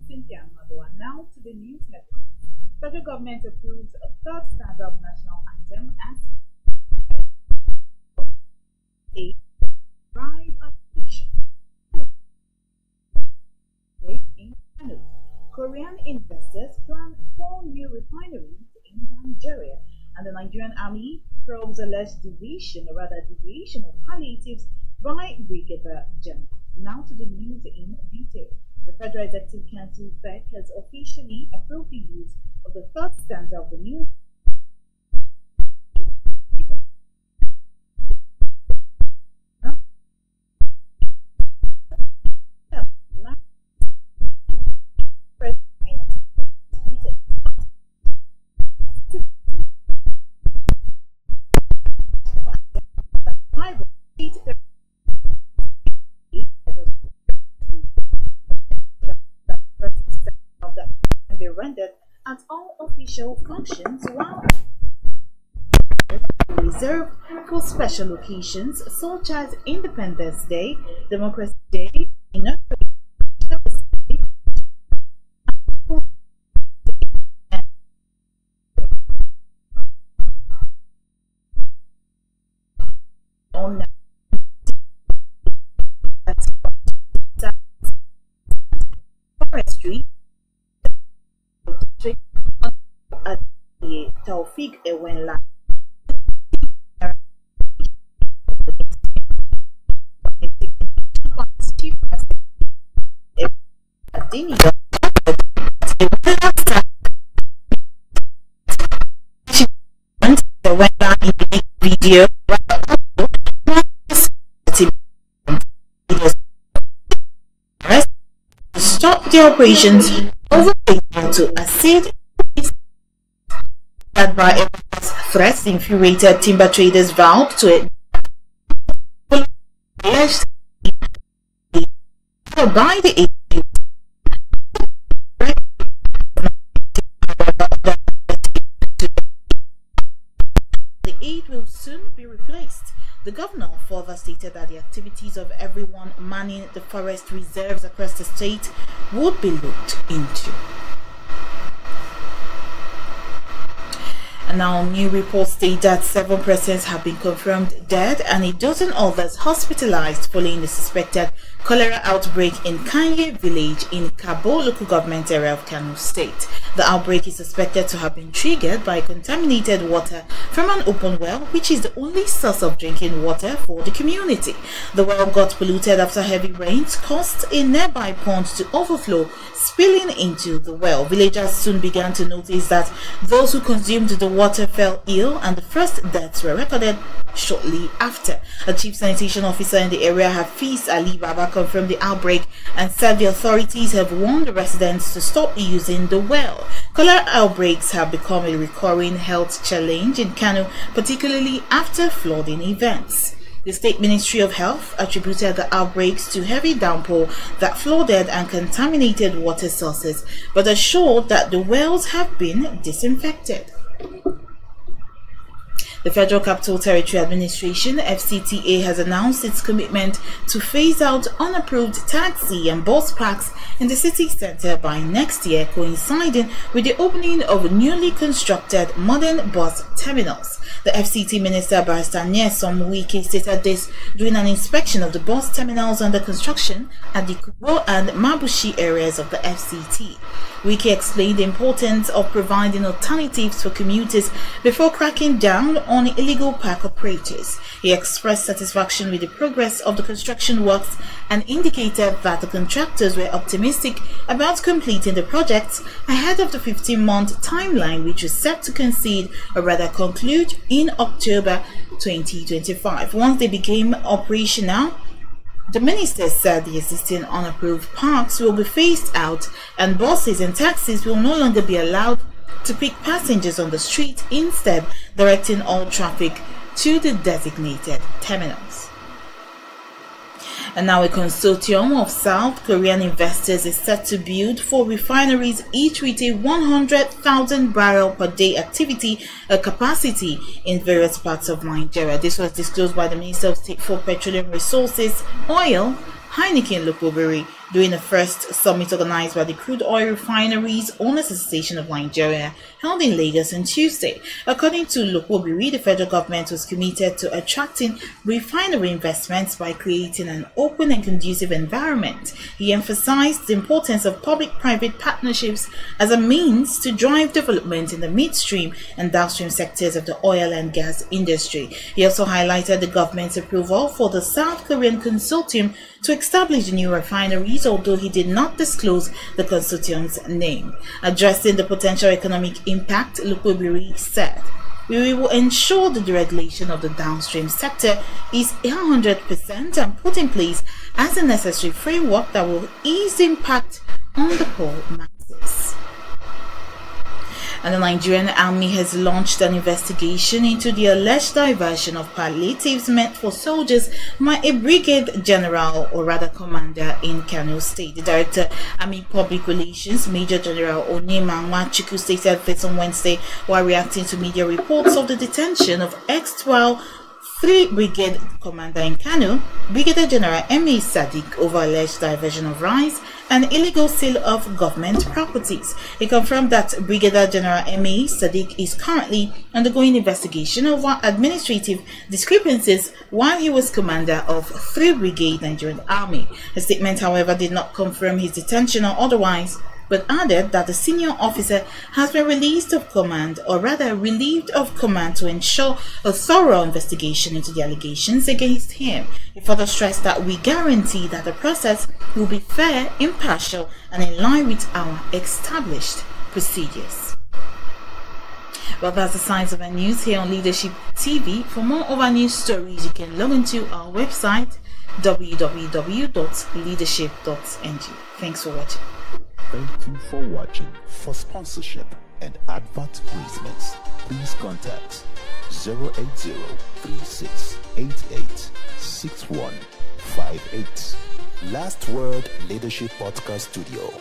Now to the news headlines. Federal government approves a third stanza of national anthem as a rise of nation. In Kano, Korean investors plan 4 new refineries in Nigeria, and the Nigerian Army probes alleged deviation of palliatives by Brigadier General. Now to the news in detail. The Federal Executive Council (FEC) has officially approved the use of the third stanza of the new be rendered at all official functions, while reserved for special occasions such as Independence Day, Democracy Day, forestry, at the Taufik Ewenla video to stop the operations over to accede that by threats, infuriated timber traders vowed to it by the aid will soon be replaced. The governor further stated that the activities of everyone manning the forest reserves across the state would be looked into. And now, new reports state that 7 persons have been confirmed dead and a dozen others hospitalized following the suspected cholera outbreak in Kanye village in Kugbo local government area of Kano State. The outbreak is suspected to have been triggered by contaminated water from an open well, which is the only source of drinking water for the community. The well got polluted after heavy rains caused a nearby pond to overflow, spilling into the well. Villagers soon began to notice that those who consumed the water fell ill, and the first deaths were recorded shortly after. A chief sanitation officer in the area, Hafiz Ali Baba, confirmed the outbreak and said the authorities have warned the residents to stop using the well. Cholera outbreaks have become a recurring health challenge in Kano, particularly after flooding events. The State Ministry of Health attributed the outbreaks to heavy downpour that flooded and contaminated water sources, but assured that the wells have been disinfected. The Federal Capital Territory Administration (FCTA) has announced its commitment to phase out unapproved taxi and bus parks in the city centre by next year, coinciding with the opening of newly constructed modern bus terminals. The FCT Minister, Barr, Nyesom Wike, stated this during an inspection of the bus terminals under construction at the Kugbo and Mabushi areas of the FCT. Wike explained the importance of providing alternatives for commuters before cracking down on illegal park operators. He expressed satisfaction with the progress of the construction works and indicated that the contractors were optimistic about completing the projects ahead of the 15-month timeline, which was set to conclude in October 2025. Once they became operational, the minister said the existing unapproved parks will be phased out and buses and taxis will no longer be allowed to pick passengers on the street, instead directing all traffic to the designated terminals. And now a consortium of South Korean investors is set to build 4 refineries, each with a 100,000 barrel per day activity capacity in various parts of Nigeria. This was disclosed by the Minister of State for Petroleum Resources, Oil, Heineken Local Brewery, during the first summit organized by the Crude Oil Refineries Owners Association of Nigeria, held in Lagos on Tuesday. According to Lokobiri, the federal government was committed to attracting refinery investments by creating an open and conducive environment. He emphasized the importance of public-private partnerships as a means to drive development in the midstream and downstream sectors of the oil and gas industry. He also highlighted the government's approval for the South Korean consortium to establish the new refineries, although he did not disclose the consortium's name. Addressing the potential economic impact, Lokobiri said, "We will ensure the deregulation of the downstream sector is 100% and put in place as a necessary framework that will ease the impact on the poor masses." And the Nigerian Army has launched an investigation into the alleged diversion of palliatives meant for soldiers by a brigade general, or rather commander, in Kano State. The Director, Army Public Relations, Major General Nyesom Wike, stated this on Wednesday while reacting to media reports of the detention of ex-12 3 Brigade Commander in Kano, Brigadier General M.A. Sadiq, over alleged diversion of rice and illegal sale of government properties. He confirmed that Brigadier General M.A. Sadiq is currently undergoing investigation over administrative discrepancies while he was commander of 3 Brigade Nigerian Army. The statement, however, did not confirm his detention or otherwise, but added that the senior officer has been released of command, or rather relieved of command, to ensure a thorough investigation into the allegations against him. He further stressed that we guarantee that the process will be fair, impartial, and in line with our established procedures. Well, that's the size of our news here on Leadership TV. For more of our news stories, you can log into our website www.leadership.ng. Thanks for watching. Thank you for watching. For sponsorship and advert placements, please contact 080-3688-6158. Last Word Leadership Podcast Studio.